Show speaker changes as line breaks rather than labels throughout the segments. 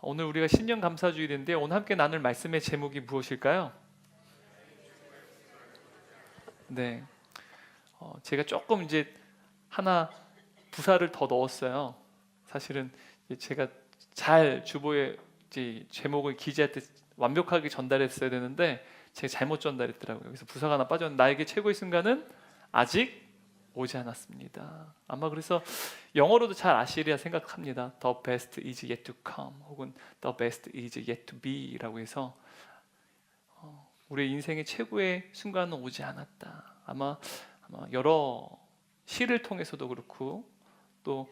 오늘 우리가 신년 감사주일인데 오늘 함께 나눌 말씀의 제목이 무엇일까요? 네, 제가 조금 이제 하나 부사를 더 넣었어요. 사실은 제가 잘 주보에 이제 제목을 기재할 때 완벽하게 전달했어야 되는데 제가 잘못 전달했더라고요. 그래서 부사가 하나 빠졌는데 나에게 최고의 순간은 아직 오지 않았습니다. 아마 그래서 영어로도 잘 아시리라 생각합니다. The best is yet to come 혹은 The best is yet to be 라고 해서 우리의 인생의 최고의 순간은 오지 않았다. 아마 여러 시를 통해서도 그렇고 또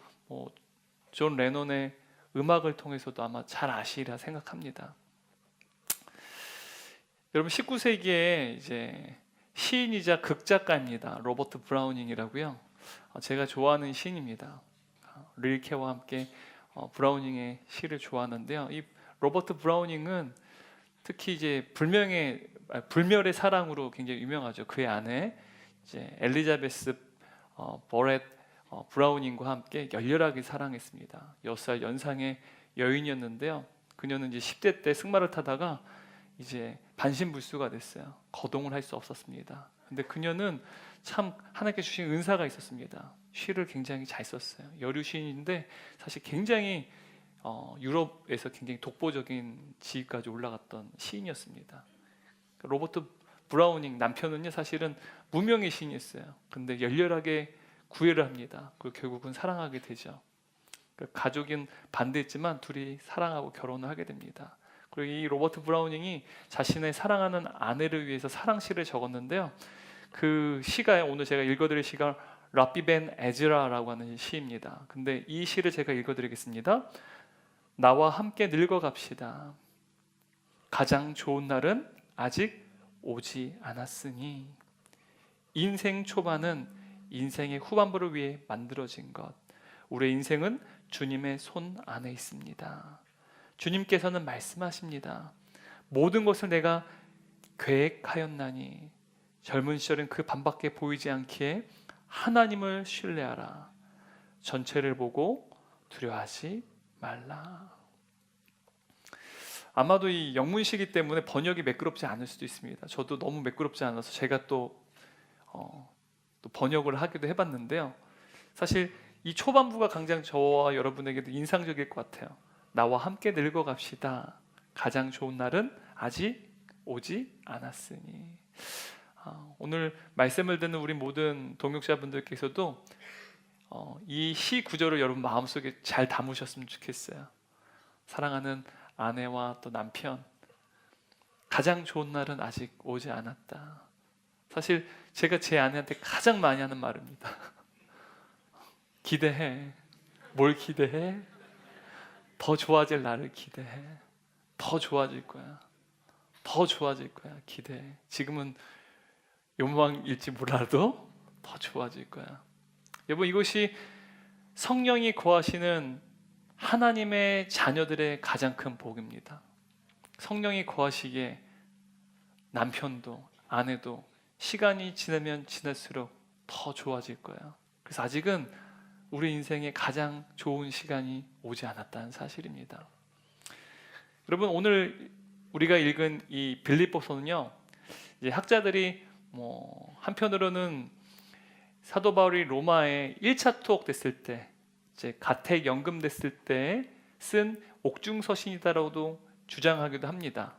존 레논의 음악을 통해서도 아마 잘 아시리라 생각합니다. 여러분 19세기에 이제 시인이자 극작가입니다. 로버트 브라우닝이라고요. 제가 좋아하는 시인입니다. 릴케와 함께 브라우닝의 시를 좋아하는데요. 이 로버트 브라우닝은 특히 이제 불멸의 사랑으로 굉장히 유명하죠. 그의 아내 이제 엘리자베스 버렛 브라우닝과 함께 열렬하게 사랑했습니다. 6살 연상의 여인이었는데요. 그녀는 이제 10대 때 승마를 타다가 이제 반신불수가 됐어요. 거동을 할 수 없었습니다. 근데 그녀는 참 하나님께 주신 은사가 있었습니다. 시를 굉장히 잘 썼어요. 여류 시인인데 사실 굉장히 유럽에서 굉장히 독보적인 지위까지 올라갔던 시인이었습니다. 로버트 브라우닝 남편은요 사실은 무명의 시인이었어요. 근데 열렬하게 구애를 합니다. 그리고 결국은 사랑하게 되죠. 가족은 반대했지만 둘이 사랑하고 결혼을 하게 됩니다. 그리고 이 로버트 브라우닝이 자신의 사랑하는 아내를 위해서 사랑시를 적었는데요. 그 시가 오늘 제가 읽어드릴 시가 라비 벤 에즈라라고 하는 시입니다. 근데 이 시를 제가 읽어드리겠습니다. 나와 함께 늙어갑시다. 가장 좋은 날은 아직 오지 않았으니 인생 초반은 인생의 후반부를 위해 만들어진 것. 우리의 인생은 주님의 손 안에 있습니다. 주님께서는 말씀하십니다. 모든 것을 내가 계획하였나니 젊은 시절은 그 반밖에 보이지 않기에 하나님을 신뢰하라. 전체를 보고 두려워하지 말라. 아마도 이 영문시기 때문에 번역이 매끄럽지 않을 수도 있습니다. 저도 너무 매끄럽지 않아서 제가 또 번역을 하기도 해봤는데요. 사실 이 초반부가 가장 저와 여러분에게도 인상적일 것 같아요. 나와 함께 늙어갑시다. 가장 좋은 날은 아직 오지 않았으니. 오늘 말씀을 듣는 우리 모든 동역자분들께서도 이 시 구절을 여러분 마음속에 잘 담으셨으면 좋겠어요. 사랑하는 아내와 또 남편, 가장 좋은 날은 아직 오지 않았다. 사실 제가 제 아내한테 가장 많이 하는 말입니다. 기대해. 뭘 기대해? 더 좋아질 나를 기대해. 더 좋아질 거야. 더 좋아질 거야. 기대해. 지금은 욕망일지 몰라도 더 좋아질 거야. 여러분, 이것이 성령이 거하시는 하나님의 자녀들의 가장 큰 복입니다. 성령이 거하시기에 남편도 아내도 시간이 지나면 지날수록 더 좋아질 거야. 그래서 아직은 우리 인생의 가장 좋은 시간이 오지 않았다는 사실입니다. 여러분, 오늘 우리가 읽은 이 빌립보서는요, 이제 학자들이 한편으로는 사도 바울이 로마에 1차 투옥 됐을 때, 이제 가택 연금됐을 때 쓴 옥중서신이다라고도 주장하기도 합니다.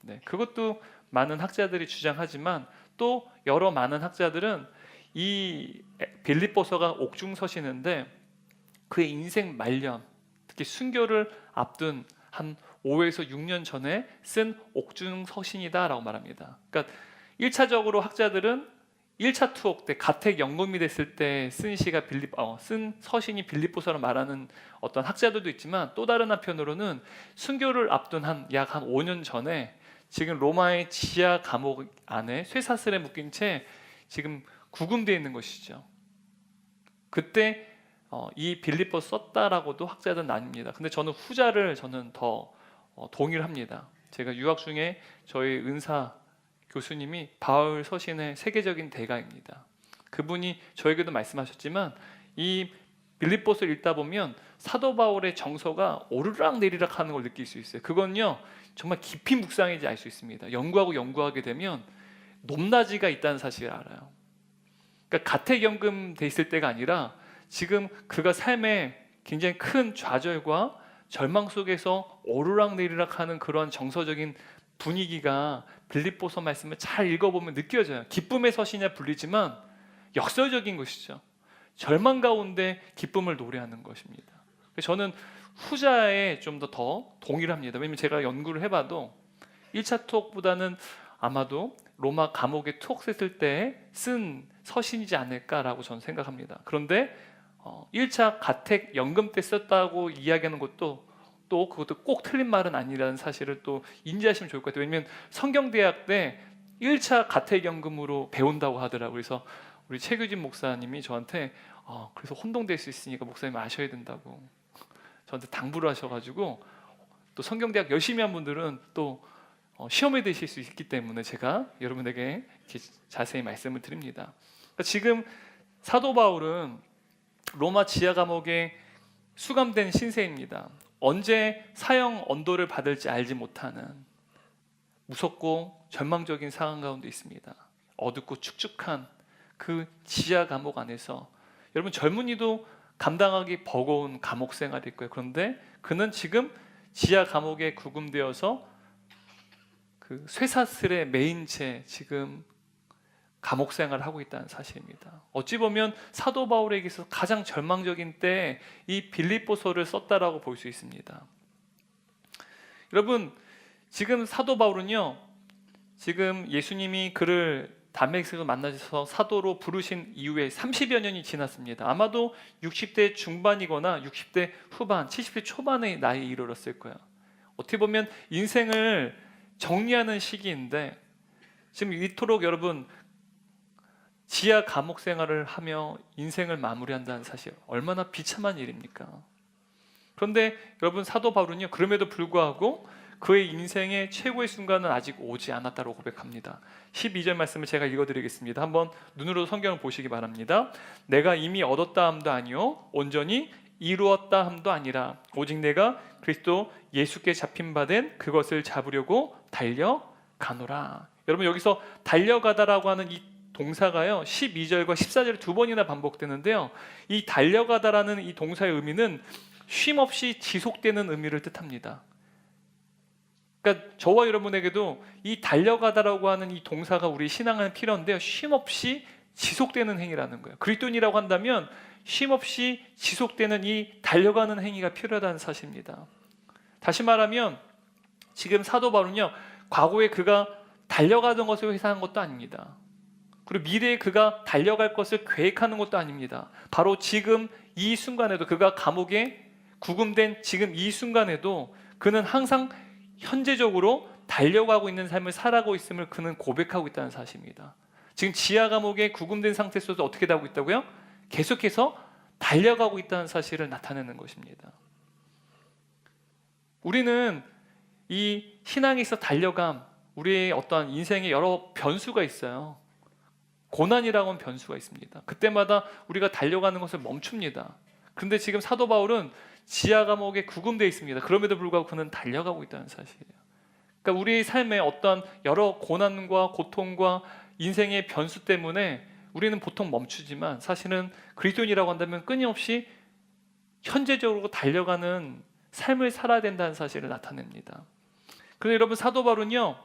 네, 그것도 많은 학자들이 주장하지만 또 여러 많은 학자들은 이 빌립보서가 옥중서신인데 그의 인생 말년, 특히 순교를 앞둔 한 5에서 6년 전에 쓴 옥중서신이다라고 말합니다. 그러니까 1차적으로 학자들은 1차 투옥 때 가택 연금이 됐을 때 쓴 시가 쓴 서신이 빌립보서를 말하는 어떤 학자들도 있지만 또 다른 한편으로는 순교를 앞둔 약 한 5년 전에 지금 로마의 지하 감옥 안에 쇠사슬에 묶인 채 지금 구금되어 있는 것이죠. 그때 이 빌립보 썼다라고도 학자들은 나뉩니다. 근데 저는 후자를 더 동의를 합니다. 제가 유학 중에 저희 은사 교수님이 바울 서신의 세계적인 대가입니다. 그분이 저에게도 말씀하셨지만 이 빌립보서를 읽다 보면 사도 바울의 정서가 오르락 내리락 하는 걸 느낄 수 있어요. 그건요 정말 깊이 묵상해야지 알 수 있습니다. 연구하게 되면 높낮이가 있다는 사실을 알아요. 그러니까 가택연금 돼 있을 때가 아니라 지금 그가 삶에 굉장히 큰 좌절과 절망 속에서 오르락내리락 하는 그런 정서적인 분위기가 빌립보서 말씀을 잘 읽어보면 느껴져요. 기쁨의 서신이라 불리지만 역설적인 것이죠. 절망 가운데 기쁨을 노래하는 것입니다. 저는 후자에 좀 더 동일합니다. 왜냐하면 제가 연구를 해봐도 1차 투옥보다는 아마도 로마 감옥에 투옥했을 때 쓴 서신이지 않을까라고 저는 생각합니다. 그런데 1차 가택연금 때 썼다고 이야기하는 것도 또 그것도 꼭 틀린 말은 아니라는 사실을 또 인지하시면 좋을 것 같아요. 왜냐하면 성경대학 때 1차 가택연금으로 배운다고 하더라고요. 그래서 우리 최규진 목사님이 저한테 그래서 혼동될 수 있으니까 목사님 아셔야 된다고 저한테 당부를 하셔가지고, 또 성경대학 열심히 한 분들은 또 시험에 드실 수 있기 때문에 제가 여러분에게 이렇게 자세히 말씀을 드립니다. 그러니까 지금 사도 바울은 로마 지하 감옥에 수감된 신세입니다. 언제 사형 언도를 받을지 알지 못하는 무섭고 절망적인 상황 가운데 있습니다. 어둡고 축축한 그 지하 감옥 안에서 여러분 젊은이도 감당하기 버거운 감옥 생활일 거예요. 그런데 그는 지금 지하 감옥에 구금되어서 그 쇠사슬에 매인 채 지금 감옥 생활을 하고 있다는 사실입니다. 어찌 보면 사도 바울에게서 가장 절망적인 때에 이 빌립보서를 썼다라고 볼 수 있습니다. 여러분 지금 사도 바울은요, 지금 예수님이 그를 담메섹에서 만나셔서 사도로 부르신 이후에 30여 년이 지났습니다. 아마도 60대 중반이거나 60대 후반, 70대 초반의 나이에 이르렀을 거예요. 어떻게 보면 인생을 정리하는 시기인데 지금 이토록 여러분 지하 감옥 생활을 하며 인생을 마무리한다는 사실 얼마나 비참한 일입니까? 그런데 여러분 사도 바울은요 그럼에도 불구하고 그의 인생의 최고의 순간은 아직 오지 않았다고 고백합니다. 12절 말씀을 제가 읽어드리겠습니다. 한번 눈으로 성경을 보시기 바랍니다. 내가 이미 얻었다 함도 아니요 온전히 이루었다 함도 아니라 오직 내가 그리스도 예수께 잡힌 바 된 그것을 잡으려고 달려가노라. 여러분 여기서 달려가다라고 하는 이 동사가요 12절과 14절에 두 번이나 반복되는데요, 이 달려가다라는 이 동사의 의미는 쉼없이 지속되는 의미를 뜻합니다. 그러니까 저와 여러분에게도 이 달려가다라고 하는 이 동사가 우리 신앙은 필요한데요, 쉼없이 지속되는 행위라는 거예요. 그리스도인이라고 한다면 쉼없이 지속되는 이 달려가는 행위가 필요하다는 사실입니다. 다시 말하면 지금 사도 바울은요 과거에 그가 달려가던 것을 회상한 것도 아닙니다. 그리고 미래에 그가 달려갈 것을 계획하는 것도 아닙니다. 바로 지금 이 순간에도, 그가 감옥에 구금된 지금 이 순간에도 그는 항상 현재적으로 달려가고 있는 삶을 살아가고 있음을 그는 고백하고 있다는 사실입니다. 지금 지하 감옥에 구금된 상태에서도 어떻게 하고 있다고요? 계속해서 달려가고 있다는 사실을 나타내는 것입니다. 우리는 이 신앙에서 달려감, 우리의 어떠한 인생에 여러 변수가 있어요. 고난이라고 하는 변수가 있습니다. 그때마다 우리가 달려가는 것을 멈춥니다. 그런데 지금 사도 바울은 지하 감옥에 구금되어 있습니다. 그럼에도 불구하고 그는 달려가고 있다는 사실이에요. 그러니까 우리의 삶에 어떠한 여러 고난과 고통과 인생의 변수 때문에 우리는 보통 멈추지만 사실은 그리스도인이라고 한다면 끊임없이 현재적으로 달려가는 삶을 살아야 된다는 사실을 나타냅니다. 그런데 여러분 사도 바울은요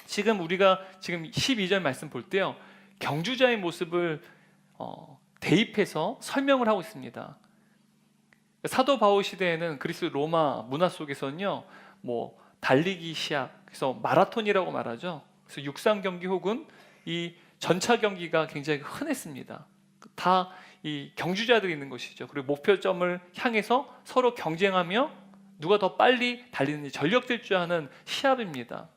지금 우리가 지금 12절 말씀 볼 때요 경주자의 모습을 대입해서 설명을 하고 있습니다. 사도 바울 시대에는 그리스 로마 문화 속에서는요 뭐 달리기 시합, 그래서 마라톤이라고 말하죠. 그래서 육상 경기 혹은 이 전차 경기가 굉장히 흔했습니다. 다 이 경주자들이 있는 것이죠. 그리고 목표점을 향해서 서로 경쟁하며 누가 더 빨리 달리는지 전력질주하는 시합입니다.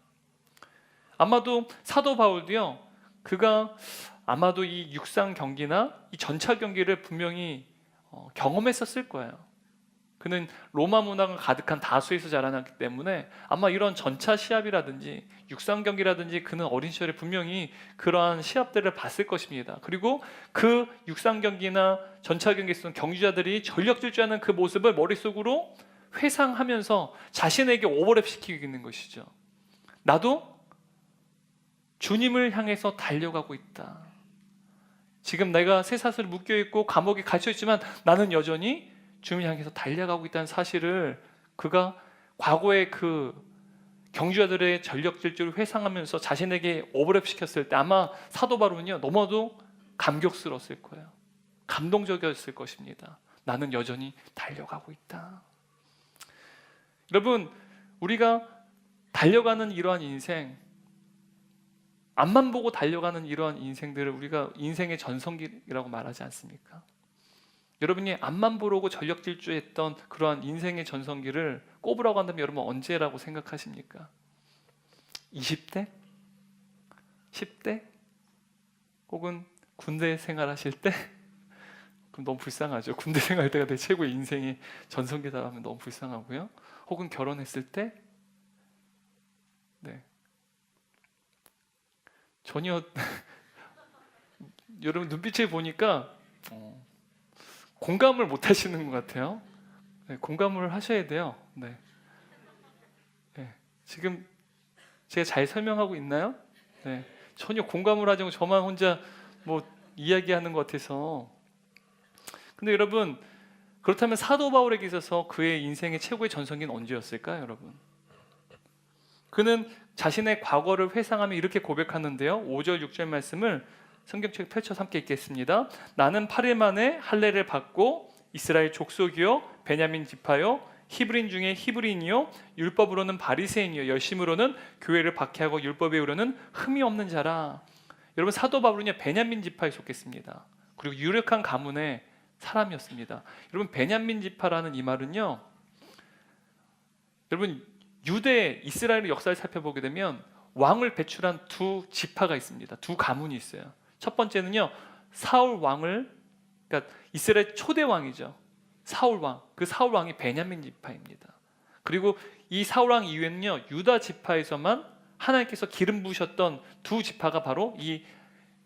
아마도 사도 바울도요 그가 아마도 이 육상 경기나 이 전차 경기를 분명히 경험했었을 거예요. 그는 로마 문화가 가득한 다수에서 자라났기 때문에 아마 이런 전차 시합이라든지 육상 경기라든지 그는 어린 시절에 분명히 그러한 시합들을 봤을 것입니다. 그리고 그 육상 경기나 전차 경기에 있는 경주자들이 전력 질주하는 그 모습을 머릿속으로 회상하면서 자신에게 오버랩 시키고 있는 것이죠. 나도 주님을 향해서 달려가고 있다. 지금 내가 쇠사슬에 묶여있고 감옥에 갇혀있지만 나는 여전히 주님을 향해서 달려가고 있다는 사실을 그가 과거의 그 경주자들의 전력 질주를 회상하면서 자신에게 오버랩 시켰을 때 아마 사도 바울은요 너무나도 감격스러웠을 거예요. 감동적이었을 것입니다. 나는 여전히 달려가고 있다. 여러분, 우리가 달려가는 이러한 인생, 앞만 보고 달려가는 이러한 인생들을 우리가 인생의 전성기라고 말하지 않습니까? 여러분이 앞만 보려고 전력 질주했던 그러한 인생의 전성기를 꼽으라고 한다면 여러분 언제라고 생각하십니까? 20대? 10대? 혹은 군대 생활하실 때? 그럼 너무 불쌍하죠. 군대 생활 때가 내 최고의 인생의 전성기다 하면 너무 불쌍하고요. 혹은 결혼했을 때? 네. 전혀 여러분 눈빛을 보니까 공감을 못 하시는 것 같아요. 네, 공감을 하셔야 돼요. 네. 네. 지금 제가 잘 설명하고 있나요? 네. 전혀 공감을 하지 않고 저만 혼자 뭐 이야기하는 것 같아서. 근데 여러분, 그렇다면 사도 바울에게 있어서 그의 인생의 최고의 전성기는 언제였을까요, 여러분? 그는 자신의 과거를 회상하며 이렇게 고백하는데요. 5절 6절 말씀을 성경책 펼쳐서 함께 읽겠습니다. 나는 8일 만에 할례를 받고 이스라엘 족속이요 베냐민 지파요 히브리인 중에 히브리인이요 율법으로는 바리새인이요 열심으로는 교회를 박해하고 율법에 이르는 흠이 없는 자라. 여러분, 사도 바울은요 베냐민 지파에 속했습니다. 그리고 유력한 가문의 사람이었습니다. 여러분, 베냐민 지파라는 이 말은요, 여러분 유대 이스라엘의 역사를 살펴보게 되면 왕을 배출한 두 지파가 있습니다. 두 가문이 있어요. 첫 번째는요 사울 왕을, 그러니까 이스라엘 초대 왕이죠. 사울 왕, 그 사울 왕이 베냐민 지파입니다. 그리고 이 사울 왕 이후에는요 유다 지파에서만 하나님께서 기름 부으셨던 두 지파가 바로 이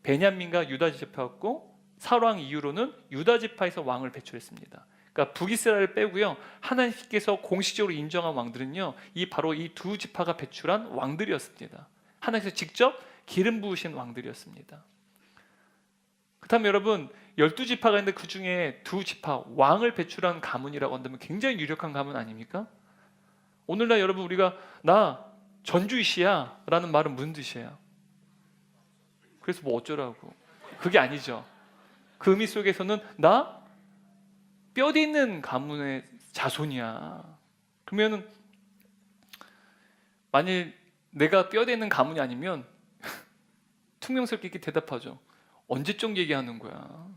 베냐민과 유다 지파였고, 사울 왕 이후로는 유다 지파에서 왕을 배출했습니다. 그러니까 북이스라엘을 빼고요 하나님께서 공식적으로 인정한 왕들은요 바로 이 두 지파가 배출한 왕들이었습니다. 하나님께서 직접 기름 부으신 왕들이었습니다. 그렇다면 여러분, 12지파가 있는데 그 중에 두 지파 왕을 배출한 가문이라고 한다면 굉장히 유력한 가문 아닙니까? 오늘날 여러분, 우리가 나 전주이시야 라는 말은 무슨 뜻이에요? 그래서 뭐 어쩌라고? 그게 아니죠. 그 의미 속에서는 나 뼈대 있는 가문의 자손이야. 그러면은 만일 내가 뼈대 있는 가문이 아니면 퉁명스럽게 이렇게 대답하죠. 언제적 얘기하는 거야?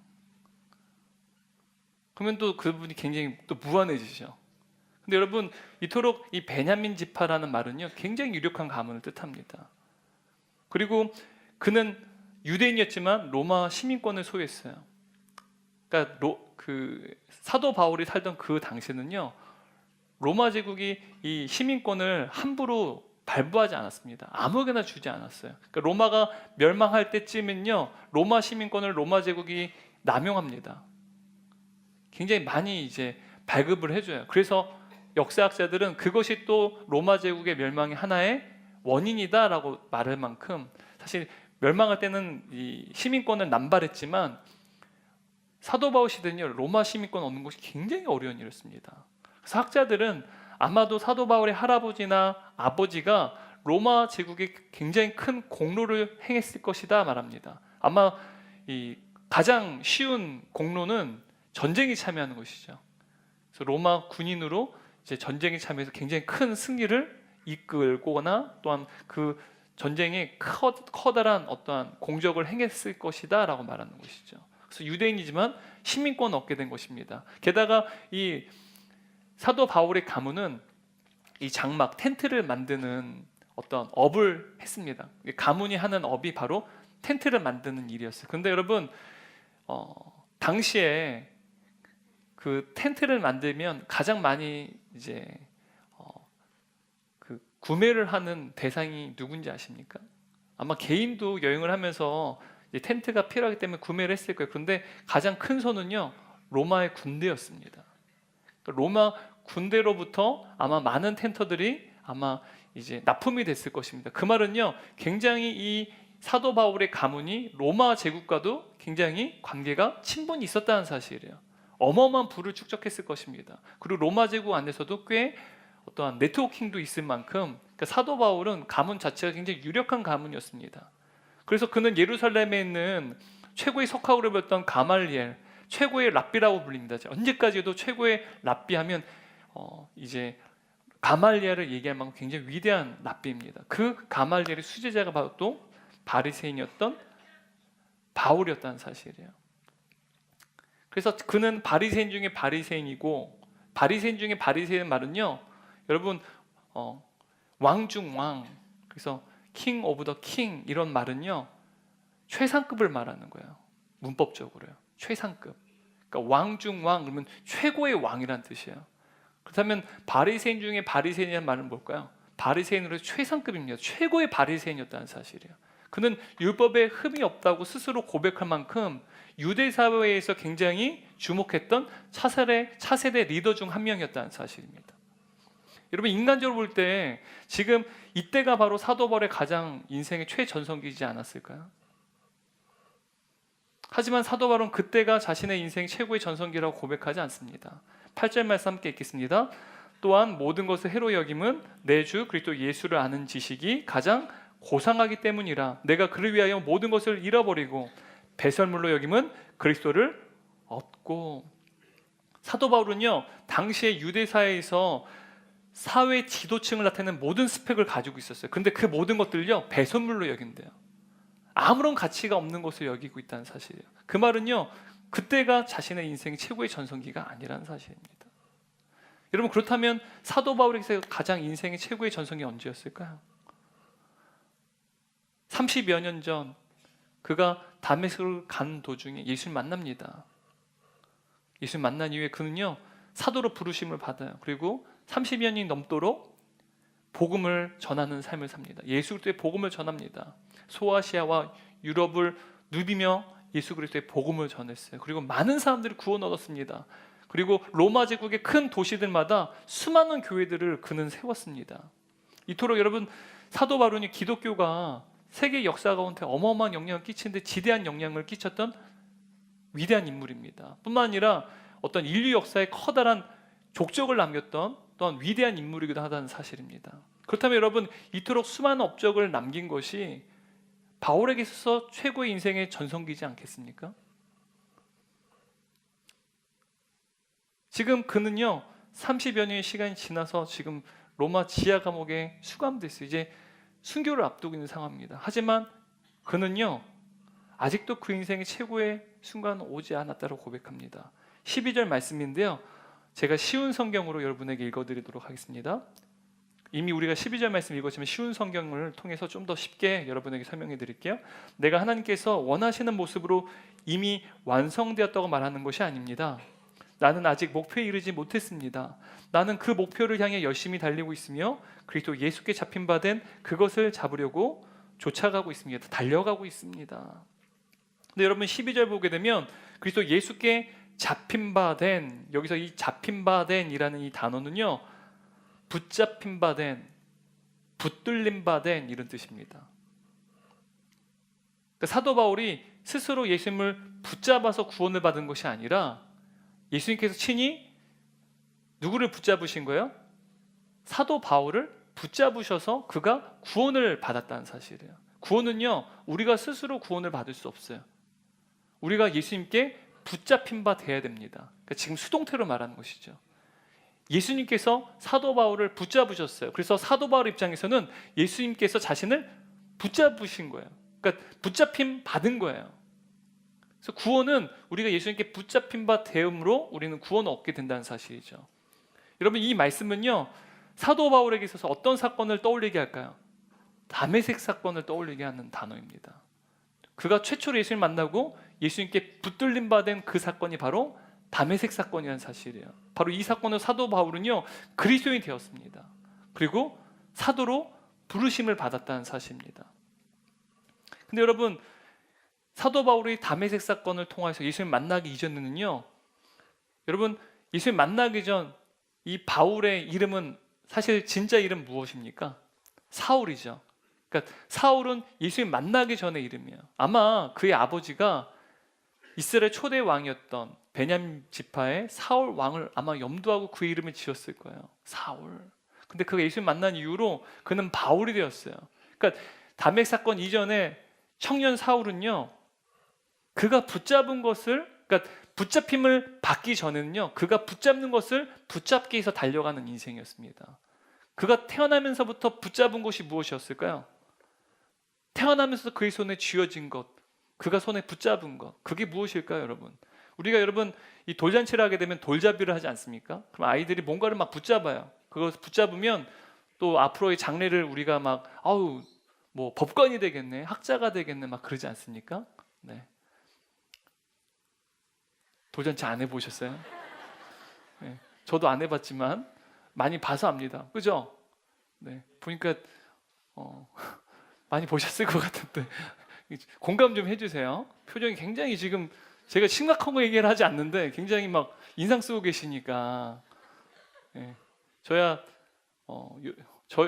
그러면 또 그분이 굉장히 또 무안해지죠. 근데 여러분, 이토록 이 베냐민 지파라는 말은요 굉장히 유력한 가문을 뜻합니다. 그리고 그는 유대인이었지만 로마 시민권을 소유했어요. 그러니까 사도 바울이 살던 그 당시는요 로마 제국이 이 시민권을 함부로 발부하지 않았습니다. 아무에게나 주지 않았어요. 그러니까 로마가 멸망할 때쯤은요 로마 시민권을 로마 제국이 남용합니다. 굉장히 많이 이제 발급을 해줘요. 그래서 역사학자들은 그것이 또 로마 제국의 멸망의 하나의 원인이다라고 말할 만큼, 사실 멸망할 때는 이 시민권을 남발했지만 사도 바울 시대는요 로마 시민권 얻는 것이 굉장히 어려운 일이었습니다. 그래서 학자들은 아마도 사도 바울의 할아버지나 아버지가 로마 제국에 굉장히 큰 공로를 행했을 것이다 말합니다. 아마 이 가장 쉬운 공로는 전쟁에 참여하는 것이죠. 그래서 로마 군인으로 이제 전쟁에 참여해서 굉장히 큰 승리를 이끌거나 또한 그 전쟁에 커다란 어떠한 공적을 행했을 것이다라고 말하는 것이죠. 그래서 유대인이지만 시민권을 얻게 된 것입니다. 게다가 이 사도 바울의 가문은 이 장막, 텐트를 만드는 어떤 업을 했습니다. 가문이 하는 업이 바로 텐트를 만드는 일이었어요. 그런데 여러분, 당시에 그 텐트를 만들면 가장 많이 이제 그 구매를 하는 대상이 누군지 아십니까? 아마 개인도 여행을 하면서 이제 텐트가 필요하기 때문에 구매를 했을 거예요. 그런데 가장 큰 손은요, 로마의 군대였습니다. 그러니까 로마 군대로부터 아마 많은 텐터들이 아마 이제 납품이 됐을 것입니다. 그 말은요, 굉장히 이 사도 바울의 가문이 로마 제국과도 굉장히 관계가 친분이 있었다는 사실이에요. 어마어마한 부를 축적했을 것입니다. 그리고 로마 제국 안에서도 꽤 어떠한 네트워킹도 있을 만큼, 그러니까 사도 바울은 가문 자체가 굉장히 유력한 가문이었습니다. 그래서 그는 예루살렘에 있는 최고의 석학으로 불렸던 가말리엘, 최고의 랍비라고 불립니다. 언제까지도 최고의 랍비하면 이제 가말리엘을 얘기할 만큼 굉장히 위대한 랍비입니다. 그 가말리엘의 수제자가 바로 또 바리새인이었던 바울이었다는 사실이에요. 그래서 그는 바리새인 중에 바리새인이고, 바리새인 중에 바리새인 말은요, 여러분 왕 중 왕, 그래서 king of the king 이런 말은요, 최상급을 말하는 거예요. 문법적으로요. 최상급. 그러니까 왕 중 왕 그러면 최고의 왕이란 뜻이에요. 그렇다면 바리새인 중에 바리새인이라는 말은 뭘까요? 바리새인으로 최상급입니다. 최고의 바리새인이었다는 사실이에요. 그는 율법에 흠이 없다고 스스로 고백할 만큼 유대 사회에서 굉장히 주목했던 차세대 리더 중 한 명이었다는 사실입니다. 여러분, 인간적으로 볼 때 지금 이때가 바로 사도 바울의 가장 인생의 최전성기이지 않았을까요? 하지만 사도 바울은 그때가 자신의 인생 최고의 전성기라고 고백하지 않습니다. 8절 말씀 함께 읽겠습니다. 또한 모든 것을 해로 여김은 내 주 그리스도 예수를 아는 지식이 가장 고상하기 때문이라. 내가 그를 위하여 모든 것을 잃어버리고 배설물로 여김은 그리스도를 얻고. 사도 바울은요, 당시의 유대 사회에서 사회 지도층을 나타내는 모든 스펙을 가지고 있었어요. 근데 그 모든 것들을요, 배설물로 여긴대요. 아무런 가치가 없는 것을 여기고 있다는 사실이에요. 그 말은요, 그때가 자신의 인생 최고의 전성기가 아니라는 사실입니다. 여러분, 그렇다면 사도 바울에게서 가장 인생의 최고의 전성기 언제였을까요? 30여 년 전 그가 다메섹을 간 도중에 예수를 만납니다. 예수를 만난 이후에 그는요, 사도로 부르심을 받아요. 그리고 30여 년이 넘도록 복음을 전하는 삶을 삽니다. 예수 그리스도의 복음을 전합니다. 소아시아와 유럽을 누비며 예수 그리스도의 복음을 전했어요. 그리고 많은 사람들이 구원 얻었습니다. 그리고 로마 제국의 큰 도시들마다 수많은 교회들을 그는 세웠습니다. 이토록 여러분, 사도 바울이 기독교가 세계 역사 가운데 어마어마한 영향을 끼치는데 지대한 영향을 끼쳤던 위대한 인물입니다. 뿐만 아니라 어떤 인류 역사에 커다란 족적을 남겼던 또한 위대한 인물이기도 하다는 사실입니다. 그렇다면 여러분, 이토록 수많은 업적을 남긴 것이 바울에게 있어서 최고의 인생의 전성기지 않겠습니까? 지금 그는요, 30여 년의 시간이 지나서 지금 로마 지하 감옥에 수감됐어요. 이제 순교를 앞두고 있는 상황입니다. 하지만 그는요, 아직도 그 인생의 최고의 순간은 오지 않았다고 고백합니다. 12절 말씀인데요, 제가 쉬운 성경으로 여러분에게 읽어드리도록 하겠습니다. 이미 우리가 12절 말씀 읽었지만 쉬운 성경을 통해서 좀 더 쉽게 여러분에게 설명해 드릴게요. 내가 하나님께서 원하시는 모습으로 이미 완성되었다고 말하는 것이 아닙니다. 나는 아직 목표에 이르지 못했습니다. 나는 그 목표를 향해 열심히 달리고 있으며 그리스도 예수께 잡힌 바 된 그것을 잡으려고 쫓아가고 있습니다. 달려가고 있습니다. 근데 여러분, 12절 보게 되면 그리스도 예수께 잡힌 바 된, 여기서 이 잡힌 바 된이라는 이 단어는요, 붙잡힌 바 된, 붙들림 바 된 이런 뜻입니다. 그러니까 사도 바울이 스스로 예수님을 붙잡아서 구원을 받은 것이 아니라 예수님께서 친히 누구를 붙잡으신 거예요? 사도 바울을 붙잡으셔서 그가 구원을 받았다는 사실이에요. 구원은요, 우리가 스스로 구원을 받을 수 없어요. 우리가 예수님께 붙잡힌 바 돼야 됩니다. 그러니까 지금 수동태로 말하는 것이죠. 예수님께서 사도 바울을 붙잡으셨어요. 그래서 사도 바울 입장에서는 예수님께서 자신을 붙잡으신 거예요. 그러니까 붙잡힘 받은 거예요. 그래서 구원은 우리가 예수님께 붙잡힌 바 되음으로 우리는 구원을 얻게 된다는 사실이죠. 여러분, 이 말씀은요, 사도 바울에게 있어서 어떤 사건을 떠올리게 할까요? 다메섹 사건을 떠올리게 하는 단어입니다. 그가 최초로 예수님을 만나고 예수님께 붙들림 받은 그 사건이 바로 다메섹 사건이라는 사실이에요. 바로 이 사건으로 사도 바울은요 그리스도인이 되었습니다. 그리고 사도로 부르심을 받았다는 사실입니다. 근데 여러분, 사도 바울이 다메섹 사건을 통해서 예수님 만나기 이전에는요, 여러분, 예수님 만나기 전 이 바울의 이름은 사실 진짜 이름 무엇입니까? 사울이죠. 그러니까 사울은 예수님 만나기 전의 이름이에요. 아마 그의 아버지가 이스라엘 초대 왕이었던 베냐민 지파의 사울 왕을 아마 염두하고 그 이름을 지었을 거예요. 사울. 근데 그가 예수님 만난 이후로 그는 바울이 되었어요. 그러니까 다메섹 사건 이전에 청년 사울은요, 그가 붙잡은 것을, 그러니까 붙잡힘을 받기 전에는요, 그가 붙잡는 것을 붙잡기 위해서 달려가는 인생이었습니다. 그가 태어나면서부터 붙잡은 것이 무엇이었을까요? 태어나면서 그의 손에 쥐어진 것, 그가 손에 붙잡은 것, 그게 무엇일까요, 여러분? 우리가 여러분 이 돌잔치를 하게 되면 돌잡이를 하지 않습니까? 그럼 아이들이 뭔가를 막 붙잡아요. 그것을 붙잡으면 또 앞으로의 장래를 우리가 막 아우 뭐 법관이 되겠네, 학자가 되겠네 막 그러지 않습니까? 네. 돌잔치 안 해보셨어요? 네. 저도 안 해봤지만 많이 봐서 압니다. 그죠? 네. 보니까 많이 보셨을 것 같은데 공감 좀 해주세요. 표정이 굉장히 지금 제가 심각한 거 얘기를 하지 않는데 굉장히 막 인상 쓰고 계시니까. 네. 저야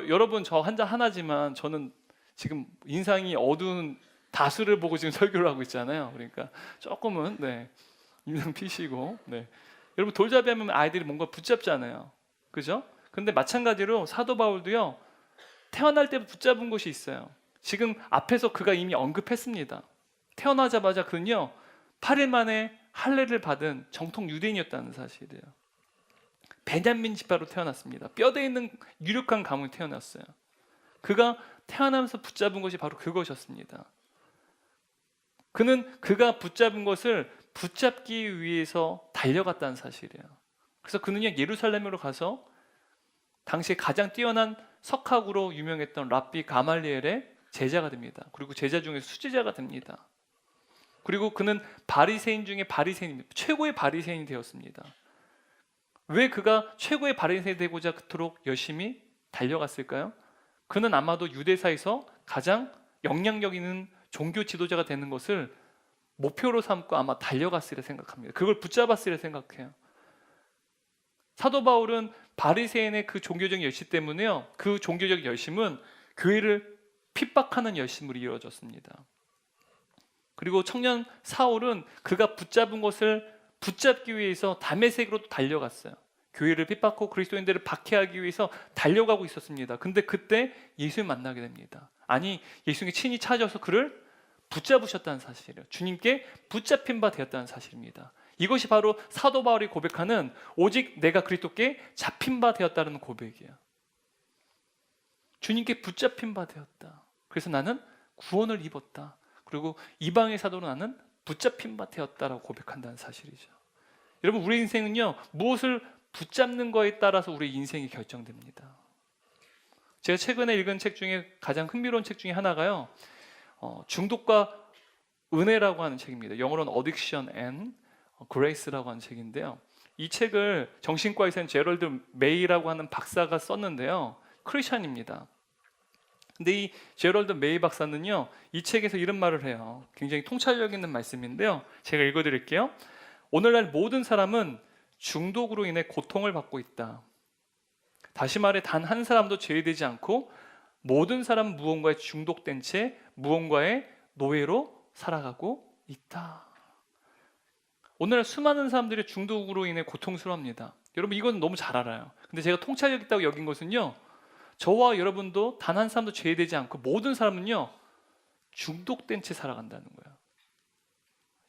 여러분 저 한자 하나지만 저는 지금 인상이 어두운 다수를 보고 지금 설교를 하고 있잖아요. 그러니까 조금은 네. 인상 피시고. 네. 여러분 돌잡이 하면 아이들이 뭔가 붙잡잖아요. 그죠? 근데 마찬가지로 사도 바울도요. 태어날 때 붙잡은 것이 있어요. 지금 앞에서 그가 이미 언급했습니다. 태어나자마자 그는요 8일 만에 할례를 받은 정통 유대인이었다는 사실이에요. 베냐민 지파로 태어났습니다. 뼈대 있는 유력한 가문이 태어났어요. 그가 태어나면서 붙잡은 것이 바로 그것이었습니다. 그는 그가 붙잡은 것을 붙잡기 위해서 달려갔다는 사실이에요. 그래서 그는요 예루살렘으로 가서 당시에 가장 뛰어난 석학으로 유명했던 랍비 가말리엘의 제자가 됩니다. 그리고 제자 중에 수제자가 됩니다. 그리고 그는 바리새인 중에 바리새인입니다. 최고의 바리새인이 되었습니다. 왜 그가 최고의 바리새인이 되고자 그토록 열심히 달려갔을까요? 그는 아마도 유대사에서 가장 영향력 있는 종교 지도자가 되는 것을 목표로 삼고 아마 달려갔으리라 생각합니다. 그걸 붙잡았으리라 생각해요. 사도 바울은 바리새인의 그 종교적 열심 때문에요. 그 종교적 열심은 교회를 핍박하는 열심으로 이루어졌습니다. 그리고 청년 사울은 그가 붙잡은 것을 붙잡기 위해서 다메섹으로 달려갔어요. 교회를 핍박하고 그리스도인들을 박해하기 위해서 달려가고 있었습니다. 근데 그때 예수님 만나게 됩니다. 아니, 예수님이 친히 찾아서 그를 붙잡으셨다는 사실이에요. 주님께 붙잡힌 바 되었다는 사실입니다. 이것이 바로 사도 바울이 고백하는 오직 내가 그리스도께 잡힌 바 되었다는 고백이에요. 주님께 붙잡힌 바 되었다. 그래서 나는 구원을 입었다. 그리고 이방의 사도로 나는 붙잡힌 바 되었다라고 고백한다는 사실이죠. 여러분, 우리 인생은요 무엇을 붙잡는 거에 따라서 우리 인생이 결정됩니다. 제가 최근에 읽은 책 중에 가장 흥미로운 책 중에 하나가요 중독과 은혜라고 하는 책입니다. 영어로는 Addiction and Grace라고 하는 책인데요. 이 책을 정신과의사인 제럴드 메이라고 하는 박사가 썼는데요. 크리스찬입니다. 근데 이 제럴드 메이 박사는요 이 책에서 이런 말을 해요. 굉장히 통찰력 있는 말씀인데요. 제가 읽어드릴게요. 오늘날 모든 사람은 중독으로 인해 고통을 받고 있다. 다시 말해 단 한 사람도 제외되지 않고 모든 사람은 무언가에 중독된 채 무언가의 노예로 살아가고 있다. 오늘날 수많은 사람들이 중독으로 인해 고통스러워합니다. 여러분 이건 너무 잘 알아요. 근데 제가 통찰력 있다고 여긴 것은요 저와 여러분도 단 한 사람도 제외되지 않고 모든 사람은요 중독된 채 살아간다는 거예요.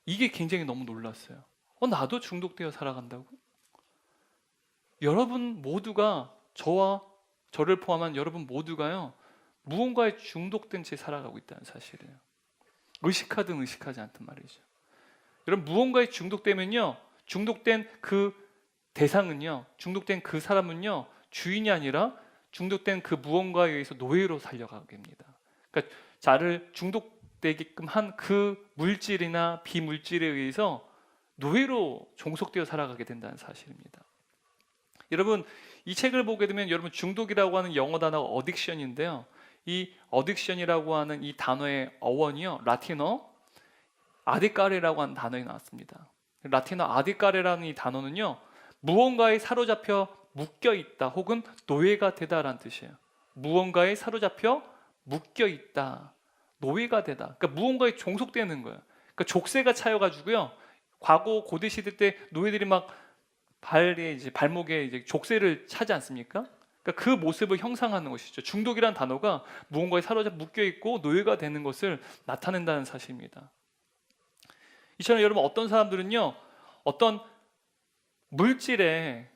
이게 굉장히 너무 놀랐어요. 나도 중독되어 살아간다고? 여러분 모두가 저와 저를 포함한 여러분 모두가요 무언가에 중독된 채 살아가고 있다는 사실이에요. 의식하든 의식하지 않든 말이죠. 여러분 무언가에 중독되면요 중독된 그 대상은요 중독된 그 사람은요 주인이 아니라 중독된 그 무언가에 의해서 노예로 살려가게 됩니다. 그러니까 자를 중독되게끔 한 그 물질이나 비물질에 의해서 노예로 종속되어 살아가게 된다는 사실입니다. 여러분, 이 책을 보게 되면 여러분 중독이라고 하는 영어 단어가 어딕션인데요. 이 어딕션이라고 하는 이 단어의 어원이요, 라틴어 아디까레라고 하는 단어에 나왔습니다. 라틴어 아디까레라는 이 단어는요, 무언가에 사로잡혀 묶여 있다 혹은 노예가 되다라는 뜻이에요. 무언가에 사로잡혀 묶여 있다, 노예가 되다. 그러니까 무언가에 종속되는 거예요. 그러니까 족쇄가 차여가지고요, 과거 고대 시대 때 노예들이 막 발에 이제 발목에 이제 족쇄를 차지 않습니까? 그러니까 그 모습을 형상하는 것이죠. 중독이라는 단어가 무언가에 사로잡혀 묶여 있고 노예가 되는 것을 나타낸다는 사실입니다. 이처럼 여러분, 어떤 사람들은요, 어떤 물질에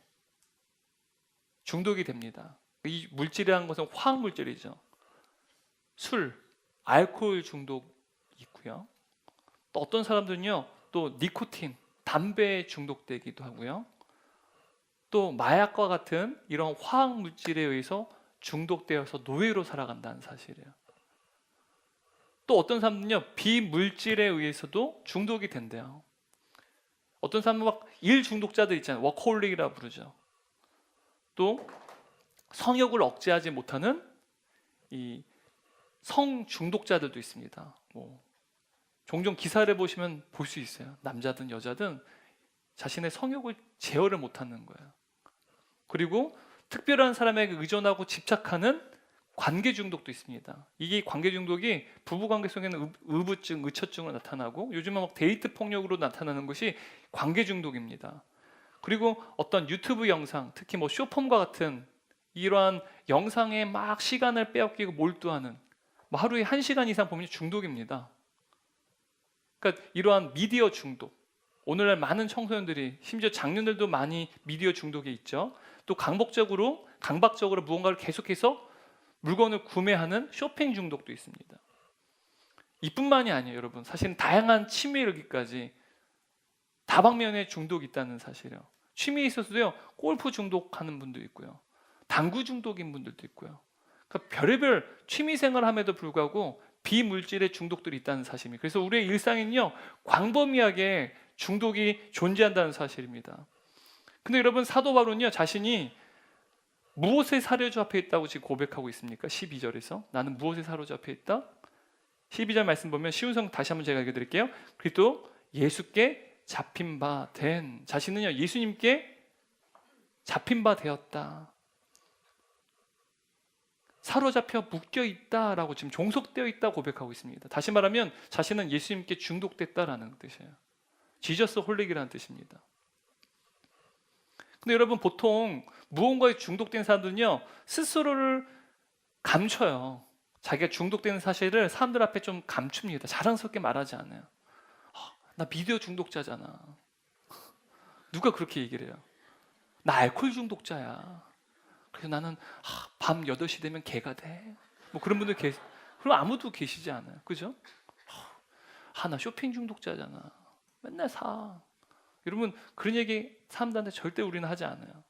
중독이 됩니다. 이 물질이라는 것은 화학 물질이죠. 술, 알코올 중독이 있고요. 또 어떤 사람들은요, 또 니코틴, 담배에 중독되기도 하고요. 또 마약과 같은 이런 화학 물질에 의해서 중독되어서 노예로 살아간다는 사실이에요. 또 어떤 사람은요, 비물질에 의해서도 중독이 된대요. 어떤 사람은 막 일 중독자들 있잖아요. 워커홀릭이라고 부르죠. 또 성욕을 억제하지 못하는 이 성 중독자들도 있습니다. 종종 기사를 보시면 볼 수 있어요. 남자든 여자든 자신의 성욕을 제어를 못하는 거예요. 그리고 특별한 사람에게 의존하고 집착하는 관계 중독도 있습니다. 이게 관계 중독이 부부 관계 속에는 의부증, 의처증으로 나타나고, 요즘은 막 데이트 폭력으로 나타나는 것이 관계 중독입니다. 그리고 어떤 유튜브 영상, 특히 뭐 쇼폼과 같은 이러한 영상에 막 시간을 빼앗기고 몰두하는, 뭐 하루에 1시간 이상 보면 중독입니다. 그러니까 이러한 미디어 중독, 오늘날 많은 청소년들이, 심지어 장년들도 많이 미디어 중독에 있죠. 또 강박적으로 무언가를 계속해서 물건을 구매하는 쇼핑 중독도 있습니다. 이뿐만이 아니에요, 여러분. 사실은 다양한 취미에 이르기까지 다방면에 중독이 있다는 사실이에요. 취미에 있어서도요, 골프 중독하는 분도 있고요, 당구 중독인 분들도 있고요. 그러니까 별의별 취미 생활함에도 불구하고 비물질의 중독들이 있다는 사실입니다. 그래서 우리의 일상에는요, 광범위하게 중독이 존재한다는 사실입니다. 근데 여러분, 사도 바울은요, 자신이 무엇에 사로잡혀 있다고 지금 고백하고 있습니까? 12절에서 나는 무엇에 사로잡혀 있다? 12절 말씀 보면, 쉬운 성 다시 한번 제가 읽어드릴게요. 그리스도 예수께 잡힌 바 된, 자신은요, 예수님께 잡힌 바 되었다, 사로잡혀 묶여 있다라고, 지금 종속되어 있다 고백하고 있습니다. 다시 말하면 자신은 예수님께 중독됐다라는 뜻이에요. 지저스 홀릭이라는 뜻입니다. 근데 여러분, 보통 무언가에 중독된 사람들은요, 스스로를 감춰요. 자기가 중독되는 사실을 사람들 앞에 좀 감춥니다. 자랑스럽게 말하지 않아요. 나 미디어 중독자잖아. 누가 그렇게 얘기를 해요? 나 알코올 중독자야. 그래서 나는 밤 8시 되면 개가 돼. 뭐 그런 분들 그럼 아무도 계시지 않아요. 그죠? 나 쇼핑 중독자잖아. 맨날 사. 여러분, 그런 얘기 사람들한테 절대 우리는 하지 않아요.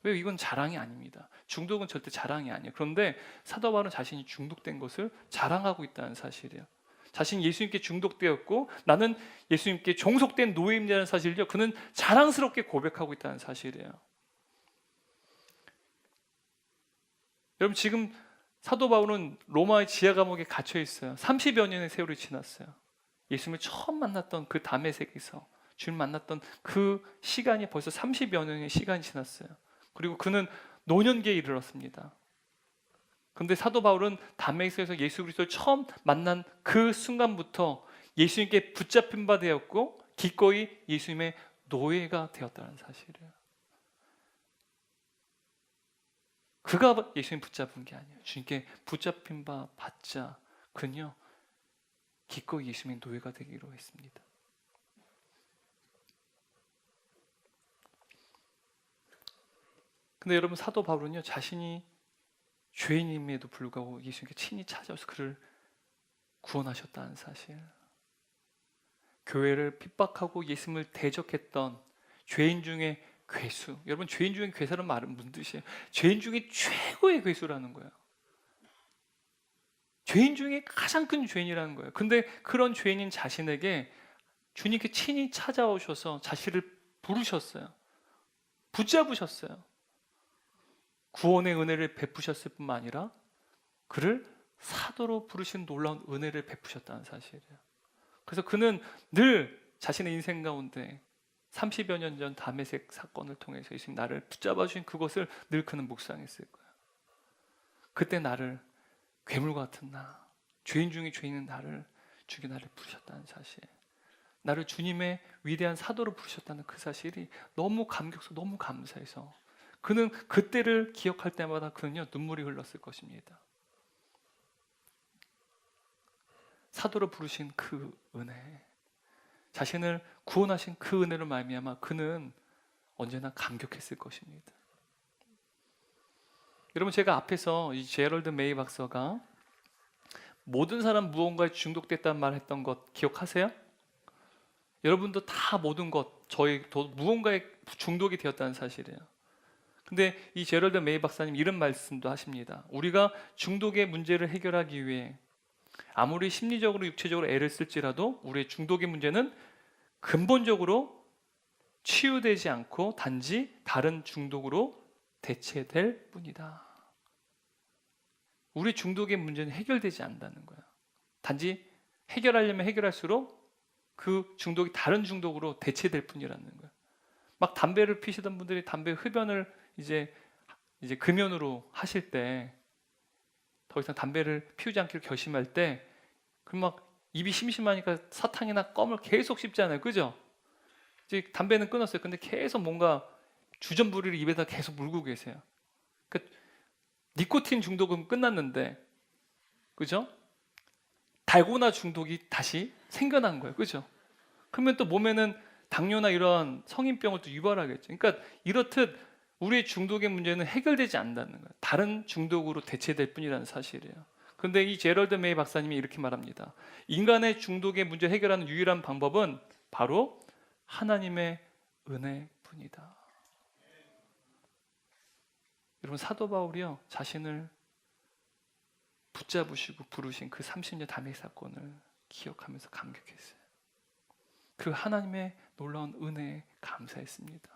왜? 이건 자랑이 아닙니다. 중독은 절대 자랑이 아니에요. 그런데 사도 바울은 자신이 중독된 것을 자랑하고 있다는 사실이에요. 자신이 예수님께 중독되었고 나는 예수님께 종속된 노예임이라는 사실을요, 그는 자랑스럽게 고백하고 있다는 사실이에요. 여러분, 지금 사도 바울은 로마의 지하 감옥에 갇혀 있어요. 30여 년의 세월이 지났어요. 예수님을 처음 만났던 그 다메섹에서 주님 만났던 그 시간이 벌써 30여 년의 시간이 지났어요. 그리고 그는 노년기에 이르렀습니다. 그런데 사도 바울은 다메섹에서 예수 그리스도를 처음 만난 그 순간부터 예수님께 붙잡힌 바 되었고 기꺼이 예수님의 노예가 되었다는 사실이에요. 그가 예수님 붙잡은 게 아니에요. 주님께 붙잡힌 바 받자 그는요, 기꺼이 예수님의 노예가 되기로 했습니다. 근데 여러분, 사도 바울은요, 자신이 죄인임에도 불구하고 예수님께 친히 찾아와서 그를 구원하셨다는 사실, 교회를 핍박하고 예수님을 대적했던 죄인 중에 괴수, 여러분, 죄인 중에 괴수라는 말은 무슨 뜻이에요? 죄인 중에 최고의 괴수라는 거예요. 죄인 중에 가장 큰 죄인이라는 거예요. 근데 그런 죄인인 자신에게 주님께 친히 찾아오셔서 자신을 부르셨어요. 붙잡으셨어요. 구원의 은혜를 베푸셨을 뿐만 아니라 그를 사도로 부르신 놀라운 은혜를 베푸셨다는 사실이에요. 그래서 그는 늘 자신의 인생 가운데 30여 년 전 다메섹 사건을 통해서 예수님 나를 붙잡아 주신 그것을 늘 그는 묵상했을 거예요. 그때 나를 괴물 같은 나, 죄인 중에 죄인인 나를 주께 나를 부르셨다는 사실, 나를 주님의 위대한 사도로 부르셨다는 그 사실이 너무 감격스럽고 너무 감사해서 그는 그때를 기억할 때마다 그는요 눈물이 흘렀을 것입니다. 사도로 부르신 그 은혜, 자신을 구원하신 그 은혜로 말미암아 그는 언제나 감격했을 것입니다. 여러분, 제가 앞에서 이 제럴드 메이 박사가 모든 사람 무언가에 중독됐다는 말 했던 것 기억하세요? 여러분도 다 모든 것, 무언가에 중독이 되었다는 사실이에요. 근데 이 제럴드 메이 박사님 이런 말씀도 하십니다. 우리가 중독의 문제를 해결하기 위해 아무리 심리적으로 육체적으로 애를 쓸지라도 우리의 중독의 문제는 근본적으로 치유되지 않고 단지 다른 중독으로 대체될 뿐이다. 우리 중독의 문제는 해결되지 않는다는 거야. 단지 해결하려면 해결할수록 그 중독이 다른 중독으로 대체될 뿐이라는 거야. 막 담배를 피시던 분들이 담배 흡연을 이제 금연으로 하실 때, 더 이상 담배를 피우지 않기로 결심할 때, 그럼 막 입이 심심하니까 사탕이나 껌을 계속 씹잖아요, 그죠? 이제 담배는 끊었어요. 근데 계속 뭔가 주전부리를 입에다 계속 물고 계세요. 그러니까 니코틴 중독은 끝났는데, 그죠? 달고나 중독이 다시 생겨난 거예요, 그죠? 그러면 또 몸에는 당뇨나 이런 성인병을 또 유발하겠죠. 그러니까 이렇듯 우리의 중독의 문제는 해결되지 않는다는 거예요. 다른 중독으로 대체될 뿐이라는 사실이에요. 그런데 이 제럴드 메이 박사님이 이렇게 말합니다. 인간의 중독의 문제 해결하는 유일한 방법은 바로 하나님의 은혜뿐이다. 여러분, 사도 바울이요 자신을 붙잡으시고 부르신 그 30년 담핵 사건을 기억하면서 감격했어요. 그 하나님의 놀라운 은혜에 감사했습니다.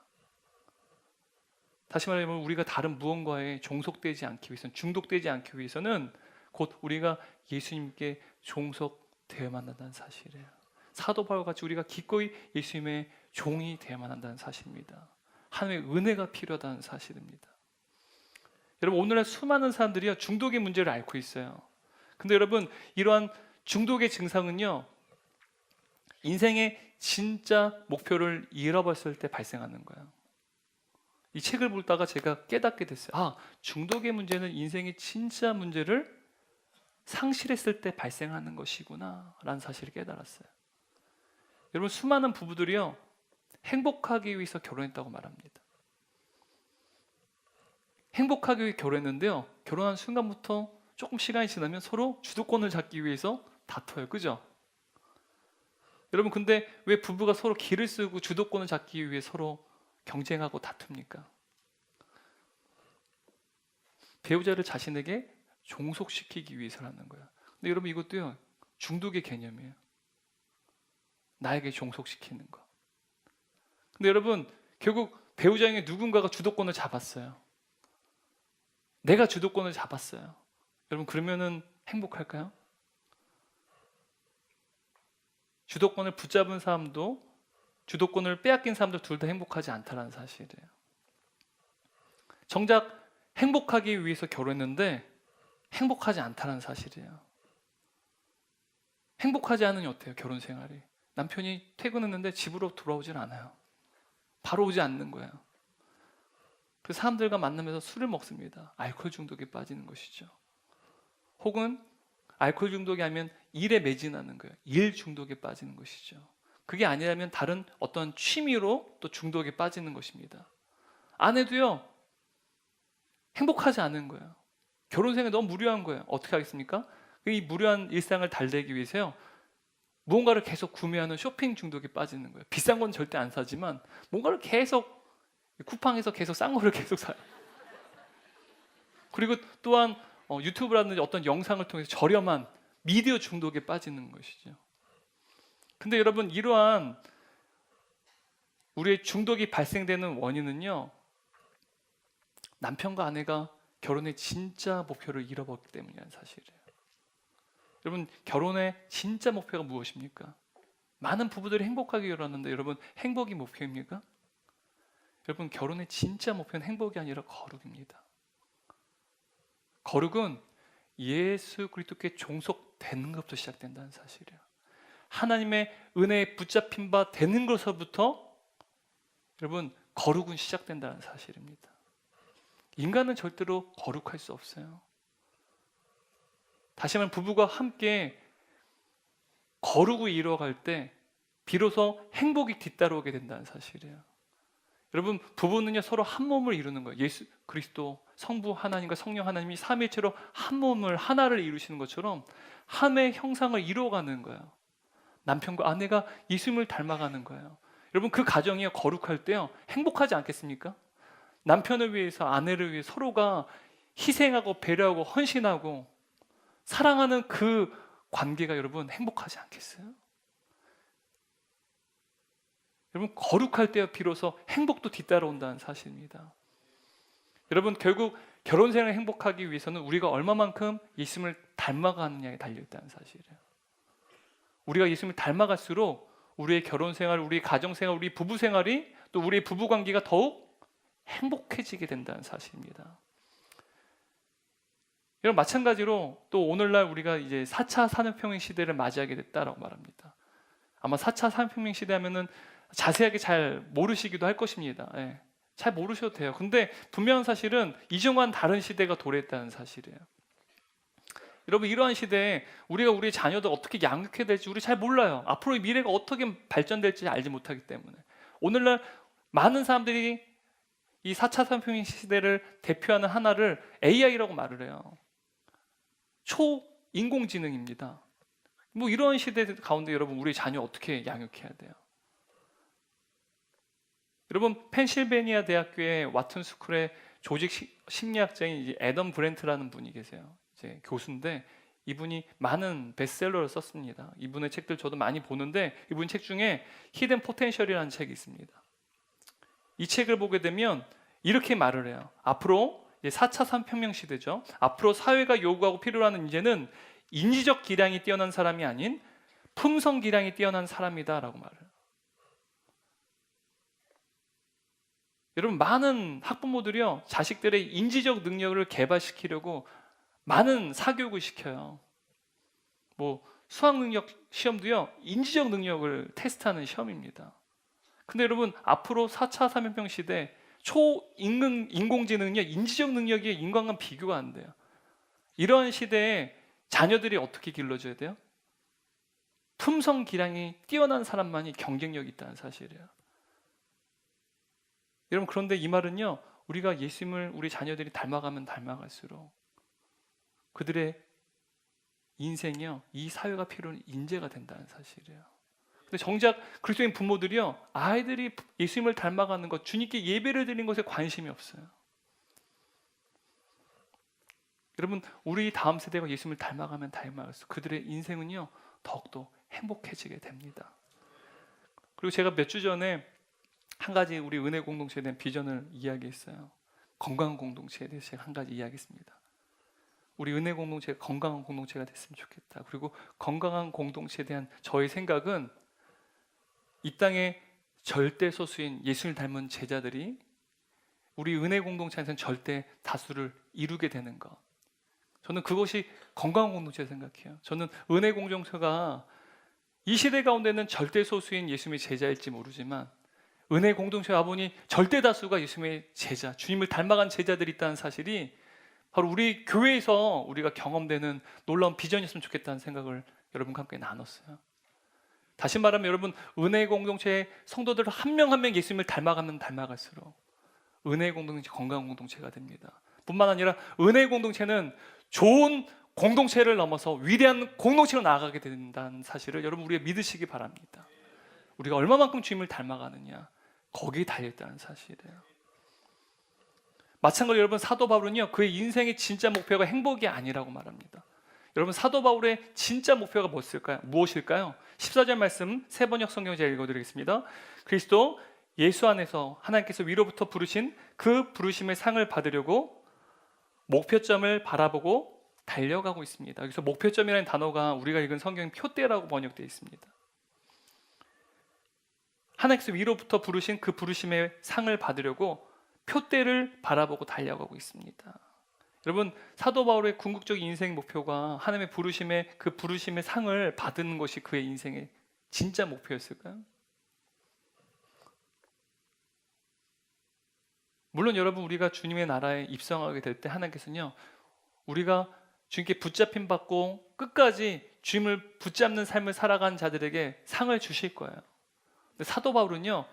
다시 말하면 우리가 다른 무언가에 종속되지 않기 위해서는, 중독되지 않기 위해서는 곧 우리가 예수님께 종속되어야만 한다는 사실이에요. 사도 바울같이 우리가 기꺼이 예수님의 종이 되어야만 한다는 사실입니다. 하나님의 은혜가 필요하다는 사실입니다. 여러분, 오늘날 수많은 사람들이요 중독의 문제를 앓고 있어요. 근데 여러분, 이러한 중독의 증상은요 인생의 진짜 목표를 잃어버렸을 때 발생하는 거예요. 이 책을 보다가 제가 깨닫게 됐어요. 중독의 문제는 인생의 진짜 문제를 상실했을 때 발생하는 것이구나 라는 사실을 깨달았어요. 여러분, 수많은 부부들이요 행복하기 위해서 결혼했다고 말합니다. 행복하기 위해 결혼했는데요, 결혼한 순간부터 조금 시간이 지나면 서로 주도권을 잡기 위해서 다퉈요, 그죠? 여러분, 근데 왜 부부가 서로 기를 쓰고 주도권을 잡기 위해 서로 경쟁하고 다툽니까? 배우자를 자신에게 종속시키기 위해서라는 거예요. 근데 여러분, 이것도요 중독의 개념이에요. 나에게 종속시키는 거. 근데 여러분, 결국 배우자 중에 누군가가 주도권을 잡았어요. 내가 주도권을 잡았어요. 여러분, 그러면은 행복할까요? 주도권을 붙잡은 사람도 주도권을 빼앗긴 사람도 둘 다 행복하지 않다는 사실이에요. 정작 행복하기 위해서 결혼했는데 행복하지 않다는 사실이에요. 행복하지 않으니 어때요? 결혼 생활이. 남편이 퇴근했는데 집으로 돌아오질 않아요. 바로 오지 않는 거예요. 그 사람들과 만나면서 술을 먹습니다. 알코올 중독에 빠지는 것이죠. 혹은 알코올 중독이 아니면 일에 매진하는 거예요. 일 중독에 빠지는 것이죠. 그게 아니라면 다른 어떤 취미로 또 중독에 빠지는 것입니다. 아내도요 행복하지 않은 거예요. 결혼 생활이 너무 무료한 거예요. 어떻게 하겠습니까? 이 무료한 일상을 달래기 위해서요 무언가를 계속 구매하는 쇼핑 중독에 빠지는 거예요. 비싼 건 절대 안 사지만 뭔가를 계속 쿠팡에서 계속 싼 거를 계속 사요. 그리고 또한 유튜브라든지 어떤 영상을 통해서 저렴한 미디어 중독에 빠지는 것이죠. 근데 여러분, 이러한 우리의 중독이 발생되는 원인은요, 남편과 아내가 결혼의 진짜 목표를 잃어버렸기 때문이라는 사실이에요. 여러분, 결혼의 진짜 목표가 무엇입니까? 많은 부부들이 행복하게 결혼하는데 여러분, 행복이 목표입니까? 여러분, 결혼의 진짜 목표는 행복이 아니라 거룩입니다. 거룩은 예수 그리스도께 종속되는 것부터 시작된다는 사실이에요. 하나님의 은혜에 붙잡힌 바 되는 것서부터 여러분, 거룩은 시작된다는 사실입니다. 인간은 절대로 거룩할 수 없어요. 다시 말하면 부부가 함께 거룩을 이루어갈 때 비로소 행복이 뒤따라오게 된다는 사실이에요. 여러분, 부부는요, 서로 한 몸을 이루는 거예요. 예수 그리스도 성부 하나님과 성령 하나님이 삼위일체로 한 몸을 하나를 이루시는 것처럼 하나의 형상을 이루어가는 거예요. 남편과 아내가 예수님을 닮아가는 거예요. 여러분, 그 가정이 거룩할 때요, 행복하지 않겠습니까? 남편을 위해서, 아내를 위해 서로가 희생하고 배려하고 헌신하고 사랑하는 그 관계가 여러분 행복하지 않겠어요? 여러분, 거룩할 때 비로소 행복도 뒤따라온다는 사실입니다. 여러분, 결국 결혼 생활을 행복하기 위해서는 우리가 얼마만큼 예수님을 닮아가느냐에 달려있다는 사실이에요. 우리가 예수님을 닮아갈수록 우리의 결혼 생활, 우리의 가정 생활, 우리 부부 생활이, 또 우리의 부부 관계가 더욱 행복해지게 된다는 사실입니다. 여러분, 마찬가지로 또 오늘날 우리가 이제 4차 산업혁명 시대를 맞이하게 됐다라고 말합니다. 아마 4차 산업혁명 시대 하면은 자세하게 잘 모르시기도 할 것입니다. 예, 잘 모르셔도 돼요. 근데 분명한 사실은 이전과는 다른 시대가 도래했다는 사실이에요. 여러분, 이러한 시대에 우리가 우리 자녀들 어떻게 양육해야 될지 우리 잘 몰라요. 앞으로의 미래가 어떻게 발전될지 알지 못하기 때문에 오늘날 많은 사람들이 이 4차 산업혁명 시대를 대표하는 하나를 AI라고 말을 해요. 초인공지능입니다. 뭐 이런 시대 가운데 여러분, 우리 자녀 어떻게 양육해야 돼요? 여러분, 펜실베니아 대학교의 와튼 스쿨의 조직 심리학자인 이제 애덤 브렌트라는 분이 계세요. 이제 교수인데 이분이 많은 베스트셀러를 썼습니다. 이분의 책들 저도 많이 보는데 이분 책 중에 히든 포텐셜이라는 책이 있습니다. 이 책을 보게 되면 이렇게 말을 해요. 앞으로 4차 산업혁명 시대죠. 앞으로 사회가 요구하고 필요로 하는 인재는 인지적 기량이 뛰어난 사람이 아닌 품성 기량이 뛰어난 사람이다 라고 말을 해요. 여러분, 많은 학부모들이요, 자식들의 인지적 능력을 개발시키려고 많은 사교육을 시켜요. 뭐 수학 능력 시험도요, 인지적 능력을 테스트하는 시험입니다. 근데 여러분, 앞으로 4차 산업혁명 시대 인공지능은요, 인지적 능력이 인간과 비교가 안 돼요. 이런 시대에 자녀들이 어떻게 길러줘야 돼요? 품성 기량이 뛰어난 사람만이 경쟁력이 있다는 사실이에요. 여러분, 그런데 이 말은요, 우리가 예수님을 우리 자녀들이 닮아가면 닮아갈수록 그들의 인생이요, 이 사회가 필요한 인재가 된다는 사실이에요. 근데 정작 그리스도인 부모들이요, 아이들이 예수님을 닮아가는 것, 주님께 예배를 드리는 것에 관심이 없어요. 여러분, 우리 다음 세대가 예수님을 닮아가면 닮아갈수록 그들의 인생은요, 더욱더 행복해지게 됩니다. 그리고 제가 몇 주 전에 한 가지 우리 은혜 공동체에 대한 비전을 이야기했어요. 건강한 공동체에 대해서 제가 한 가지 이야기했습니다. 우리 은혜 공동체가 건강한 공동체가 됐으면 좋겠다. 그리고 건강한 공동체에 대한 저의 생각은 이 땅에 절대 소수인 예수를 닮은 제자들이 우리 은혜 공동체에서는 절대 다수를 이루게 되는 것. 저는 그것이 건강한 공동체라 생각해요. 저는 은혜 공동체가 이 시대 가운데는 절대 소수인 예수님의 제자일지 모르지만 은혜 공동체 와보니 절대 다수가 예수님의 제자, 주님을 닮아간 제자들이 있다는 사실이 바로 우리 교회에서 우리가 경험되는 놀라운 비전이었으면 좋겠다는 생각을 여러분과 함께 나눴어요. 다시 말하면 여러분, 은혜 공동체의 성도들 한 명 한 명 예수님을 닮아가면 닮아갈수록 은혜 공동체, 건강한 공동체가 됩니다. 뿐만 아니라 은혜 공동체는 좋은 공동체를 넘어서 위대한 공동체로 나아가게 된다는 사실을 여러분, 우리가 믿으시기 바랍니다. 우리가 얼마만큼 주님을 닮아가느냐, 거기에 달려있다는 사실이에요. 마찬가지로 여러분, 사도 바울은요, 그의 인생의 진짜 목표가 행복이 아니라고 말합니다. 여러분 사도 바울의 진짜 목표가 무엇일까요? 14절 말씀 세번역 성경 제가 읽어드리겠습니다. 그리스도 예수 안에서 하나님께서 위로부터 부르신 그 부르심의 상을 받으려고 목표점을 바라보고 달려가고 있습니다. 여기서 목표점이라는 단어가 우리가 읽은 성경에 표대라고 번역되어 있습니다. 하나님께서 위로부터 부르신 그 부르심의 상을 받으려고 표대를 바라보고 달려가고 있습니다. 여러분 사도 바울의 궁극적인 인생 목표가 하나님의 부르심의 그 부르심의 상을 받는 것이 그의 인생의 진짜 목표였을까요? 물론 여러분 우리가 주님의 나라에 입성하게 될 때 하나님께서는요 우리가 주님께 붙잡힘 받고 끝까지 주님을 붙잡는 삶을 살아간 자들에게 상을 주실 거예요. 근데 사도 바울은요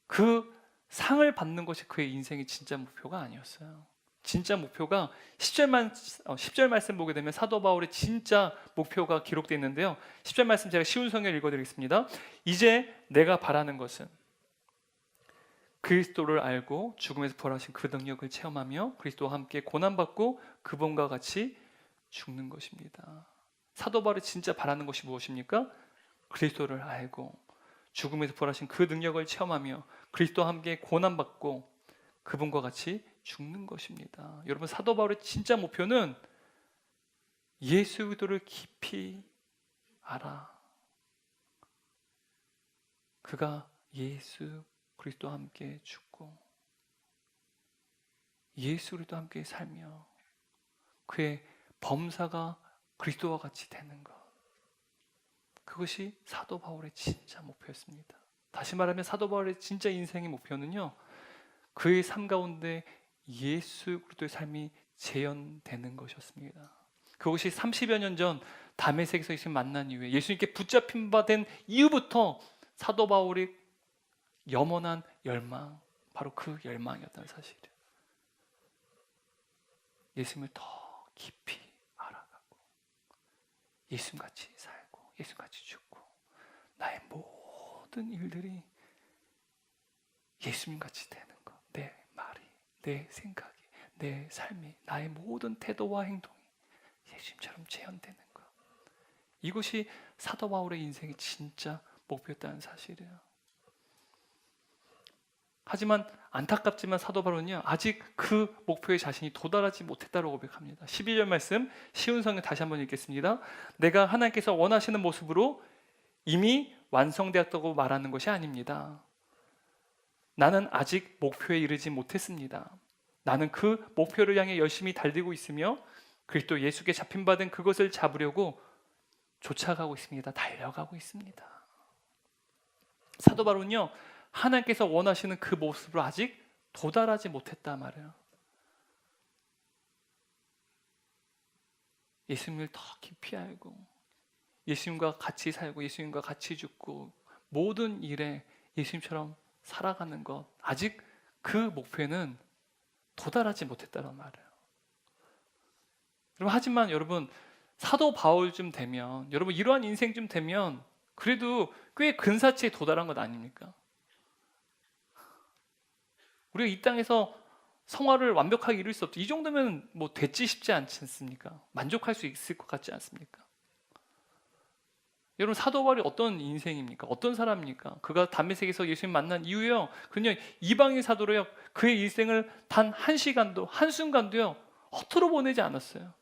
그 상을 받는 것이 그의 인생의 진짜 목표가 아니었어요. 진짜 목표가 10절 말씀 보게 되면 사도 바울의 진짜 목표가 기록되어 있는데요 10절 말씀 제가 쉬운 성경 읽어드리겠습니다. 이제 내가 바라는 것은 그리스도를 알고 죽음에서 부활하신 그 능력을 체험하며 그리스도와 함께 고난받고 그분과 같이 죽는 것입니다. 사도 바울이 진짜 바라는 것이 무엇입니까? 그리스도를 알고 죽음에서 부활하신 그 능력을 체험하며 그리스도와 함께 고난받고 그분과 같이 죽는 것입니다. 여러분 사도 바울의 진짜 목표는 예수 그리스도를 깊이 알아. 그가 예수 그리스도와 함께 죽고 예수 그리스도와 함께 살며 그의 범사가 그리스도와 같이 되는 것, 그것이 사도 바울의 진짜 목표였습니다. 다시 말하면 사도 바울의 진짜 인생의 목표는요 그의 삶 가운데 예수 그리스도의 삶이 재현되는 것이었습니다. 그것이 30여 년 전 다메섹에서 예수님 만난 이후에 예수님께 붙잡힌 바 된 이후부터 사도 바울이 염원한 열망, 바로 그 열망이었다는 사실이에요. 예수님을 더 깊이 알아가고 예수님같이 살고 예수님같이 죽고 나의 모든 일들이 예수님같이 되는 것, 내 말이, 내 생각이, 내 삶이, 나의 모든 태도와 행동이 예수님처럼 재현되는 것, 이것이 사도 바울의 인생의 진짜 목표였다는 사실이에요. 하지만 안타깝지만 사도 바울은요 아직 그 목표에 자신이 도달하지 못했다고 고백합니다. 12절 말씀 쉬운 성경 다시 한번 읽겠습니다. 내가 하나님께서 원하시는 모습으로 이미 완성되었다고 말하는 것이 아닙니다. 나는 아직 목표에 이르지 못했습니다. 나는 그 목표를 향해 열심히 달리고 있으며 그리스도 예수께 잡힌받은 그것을 잡으려고 쫓아가고 있습니다. 달려가고 있습니다. 사도 바울은요 하나님께서 원하시는 그 모습으로 아직 도달하지 못했다 말이에요. 예수님을 더 깊이 알고 예수님과 같이 살고 예수님과 같이 죽고 모든 일에 예수님처럼 살아가는 것, 아직 그 목표에는 도달하지 못했다는 말이에요. 하지만 여러분 사도 바울쯤 되면, 여러분 이러한 인생쯤 되면 그래도 꽤 근사치에 도달한 것 아닙니까? 우리가 이 땅에서 성화를 완벽하게 이룰 수 없죠. 이 정도면 뭐 됐지 싶지 않지 않습니까? 만족할 수 있을 것 같지 않습니까? 여러분 사도 바울이 어떤 인생입니까? 어떤 사람입니까? 그가 다메섹에서 예수님 만난 이후에요 그냥 이방인 사도로요 그의 일생을 단 한 시간도 한순간도요 허투루 보내지 않았어요.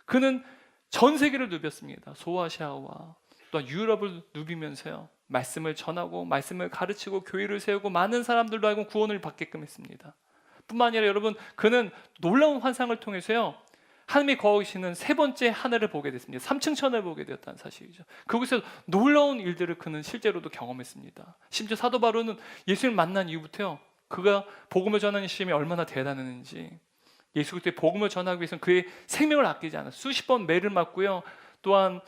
그는 전 세계를 누볐습니다. 소아시아와 또 유럽을 누비면서요 말씀을 전하고 말씀을 가르치고 교회를 세우고 많은 사람들도 알고 구원을 받게끔 했습니다. 뿐만 아니라 여러분 그는 놀라운 환상을 통해서요 하나님이 거하시는 세 번째 하늘을 보게 됐습니다. 3층 천을 보게 되었다는 사실이죠. 그곳에서 놀라운 일들을 그는 실제로도 경험했습니다. 심지어 사도 바울은 예수를 만난 이후부터요 그가 복음을 전하는 시험이 얼마나 대단했는지, 예수 그리스도의 복음을 전하기 위해서는 그의 생명을 아끼지 않았어요. 수십 번 매를 맞고요 또한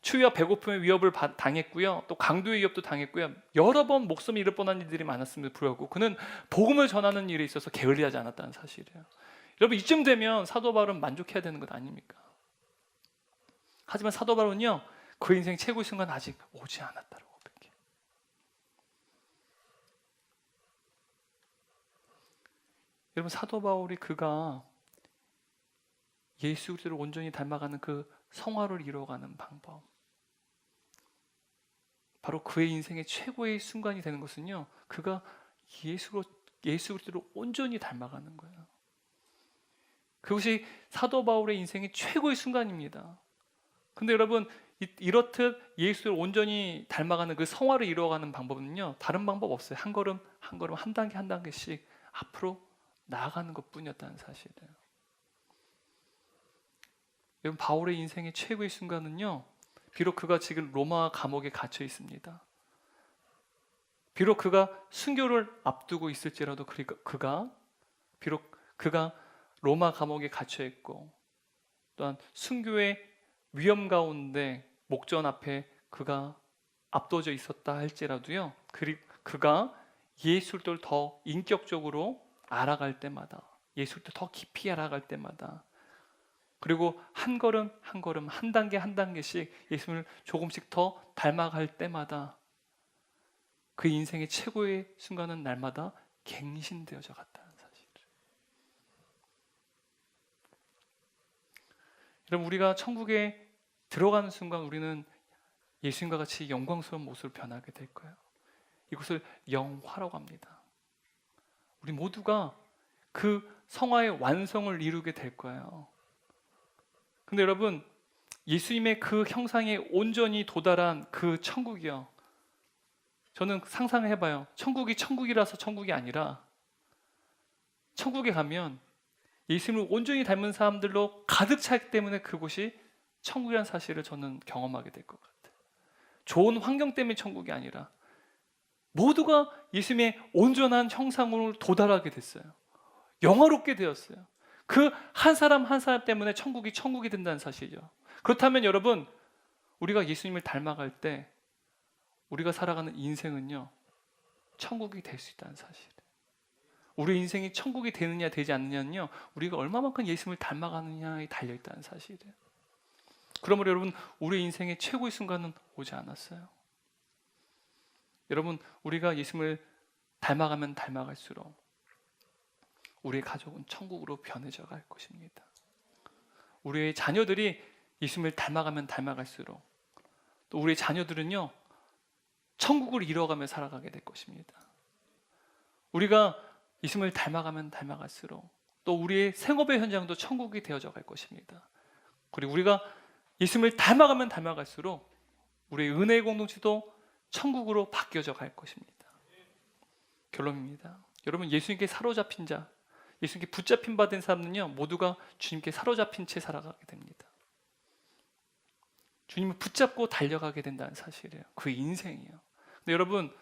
추위와 배고픔의 위협을 당했고요 또 강도의 위협도 당했고요 여러 번 목숨을 잃을 뻔한 일들이 많았음에도 불구하고 그는 복음을 전하는 일에 있어서 게을리하지 않았다는 사실이에요. 여러분 이쯤 되면 사도 바울은 만족해야 되는 것 아닙니까? 하지만 사도 바울은요 그 인생 최고의 순간 아직 오지 않았다고 고백해요. 여러분 사도 바울이 그가 예수 그리스도를 온전히 닮아가는 그 성화를 이루어가는 방법, 바로 그의 인생의 최고의 순간이 되는 것은요, 그가 예수 그리스도를 온전히 닮아가는 거예요. 그것이 사도 바울의 인생의 최고의 순간입니다. 근데 여러분, 이렇듯 예수를 온전히 닮아가는 그 성화를 이루어가는 방법은요, 다른 방법 없어요. 한 걸음 한 걸음, 한 단계 한 단계씩 앞으로 나아가는 것뿐이었다는 사실이에요. 여러분, 바울의 인생의 최고의 순간은요, 비록 그가 지금 로마 감옥에 갇혀 있습니다. 비록 그가 순교를 앞두고 있을지라도 비록 그가 로마 감옥에 갇혀 있고, 또한 순교의 위험 가운데 목전 앞에 그가 압도져 있었다 할지라도요, 그가 예수를 더 인격적으로 알아갈 때마다, 예수를 더 깊이 알아갈 때마다, 그리고 한 걸음 한 걸음, 한 단계 한 단계씩 예수님을 조금씩 더 닮아갈 때마다 그 인생의 최고의 순간은 날마다 갱신되어져 갔다는 사실. 여러분, 우리가 천국에 들어가는 순간 우리는 예수님과 같이 영광스러운 모습으로 변하게 될 거예요. 이것을 영화라고 합니다. 우리 모두가 그 성화의 완성을 이루게 될 거예요. 근데 여러분, 예수님의 그 형상에 온전히 도달한 그 천국이요, 저는 상상해봐요. 천국이 천국이라서 천국이 아니라, 천국에 가면 예수님을 온전히 닮은 사람들로 가득 차기 때문에 그곳이 천국이라는 사실을 저는 경험하게 될 것 같아요. 좋은 환경 때문에 천국이 아니라 모두가 예수님의 온전한 형상으로 도달하게 됐어요. 영화롭게 되었어요. 그 한 사람 한 사람 때문에 천국이 천국이 된다는 사실이죠. 그렇다면 여러분, 우리가 예수님을 닮아갈 때 우리가 살아가는 인생은요, 천국이 될 수 있다는 사실. 우리 인생이 천국이 되느냐 되지 않느냐는요, 우리가 얼마만큼 예수님을 닮아가느냐에 달려있다는 사실이에요. 그러므로 여러분, 우리 인생의 최고의 순간은 오지 않았어요. 여러분, 우리가 예수님을 닮아가면 닮아갈수록 우리의 가족은 천국으로 변해져 갈 것입니다. 우리의 자녀들이 예수님을 닮아가면 닮아갈수록 또 우리의 자녀들은요, 천국을 이뤄가며 살아가게 될 것입니다. 우리가 예수님을 닮아가면 닮아갈수록 또 우리의 생업의 현장도 천국이 되어져 갈 것입니다. 그리고 우리가 예수님을 닮아가면 닮아갈수록 우리의 은혜의 공동체도 천국으로 바뀌어져 갈 것입니다. 결론입니다. 여러분, 예수님께 사로잡힌 자, 예수님께 붙잡힌 바 된 사람은요, 모두가 주님께 사로잡힌 채 살아가게 됩니다. 주님을 붙잡고 달려가게 된다는 사실이에요. 그 인생이에요. 근데 여러분,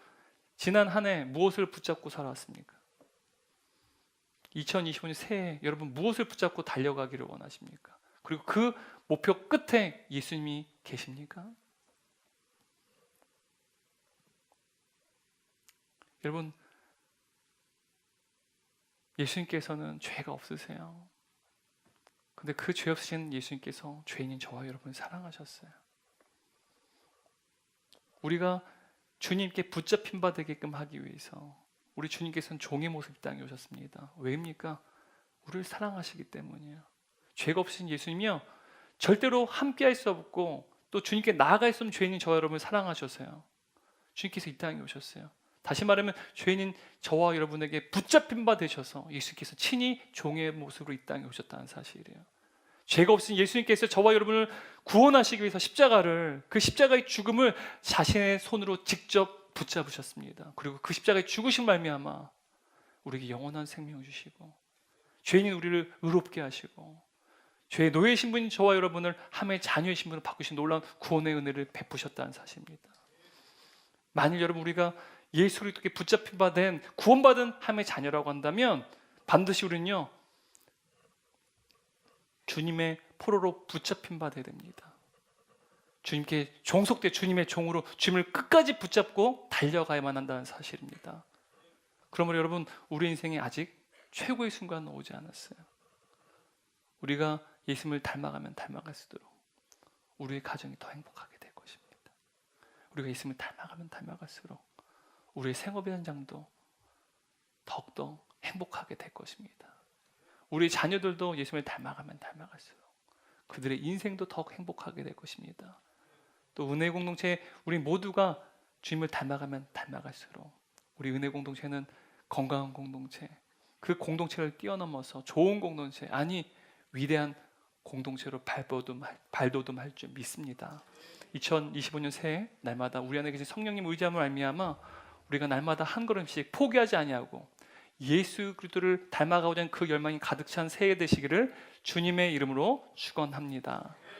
지난 한 해 무엇을 붙잡고 살아왔습니까? 2025년 새해 여러분 무엇을 붙잡고 달려가기를 원하십니까? 그리고 그 목표 끝에 예수님이 계십니까? 여러분, 예수님께서는 죄가 없으세요. 근데 그 죄 없으신 예수님께서 죄인인 저와 여러분을 사랑하셨어요. 우리가 주님께 붙잡힌 바 되게끔 하기 위해서 우리 주님께서는 종의 모습 이 땅에 오셨습니다. 왜입니까? 우리를 사랑하시기 때문이에요. 죄가 없으신 예수님이요, 절대로 함께할 수 없고 또 주님께 나아갈 수 없는 죄인인 저와 여러분을 사랑하셔서요, 주님께서 이 땅에 오셨어요. 다시 말하면 죄인인 저와 여러분에게 붙잡힌 바 되셔서 예수님께서 친히 종의 모습으로 이 땅에 오셨다는 사실이에요. 죄가 없으신 예수님께서 저와 여러분을 구원하시기 위해서 그 십자가의 죽음을 자신의 손으로 직접 붙잡으셨습니다. 그리고 그 십자가의 죽으신 말미암아 우리에게 영원한 생명을 주시고 죄인인 우리를 의롭게 하시고 죄의 노예 신분인 저와 여러분을 하나님의 자녀의 신분으로 바꾸신 놀라운 구원의 은혜를 베푸셨다는 사실입니다. 만일 여러분 우리가 예수를 이렇게 붙잡힌 바 된 구원받은 하나님의 자녀라고 한다면 반드시 우리는요, 주님의 포로로 붙잡힌 바 되야 됩니다. 주님께 종속돼 주님의 종으로 주님을 끝까지 붙잡고 달려가야만 한다는 사실입니다. 그러므로 여러분, 우리 인생에 아직 최고의 순간은 오지 않았어요. 우리가 예수님을 닮아가면 닮아갈수록 우리의 가정이 더 행복하게 될 것입니다. 우리가 예수님을 닮아가면 닮아갈수록 우리의 생업의 현장도 더욱더 행복하게 될 것입니다. 우리 자녀들도 예수님을 닮아가면 닮아갈수록 그들의 인생도 더욱 행복하게 될 것입니다. 또 은혜 공동체 우리 모두가 주님을 닮아가면 닮아갈수록 우리 은혜 공동체는 건강한 공동체, 그 공동체를 뛰어넘어서 좋은 공동체, 아니 위대한 공동체로 발돋움할 줄 믿습니다. 2025년 새해 날마다 우리 안에 계신 성령님 의지함을 알미암아 우리가 날마다 한 걸음씩 포기하지 아니하고 예수 그리스도를 닮아가고자 하는 그 열망이 가득 찬 새해 되시기를 주님의 이름으로 축원합니다.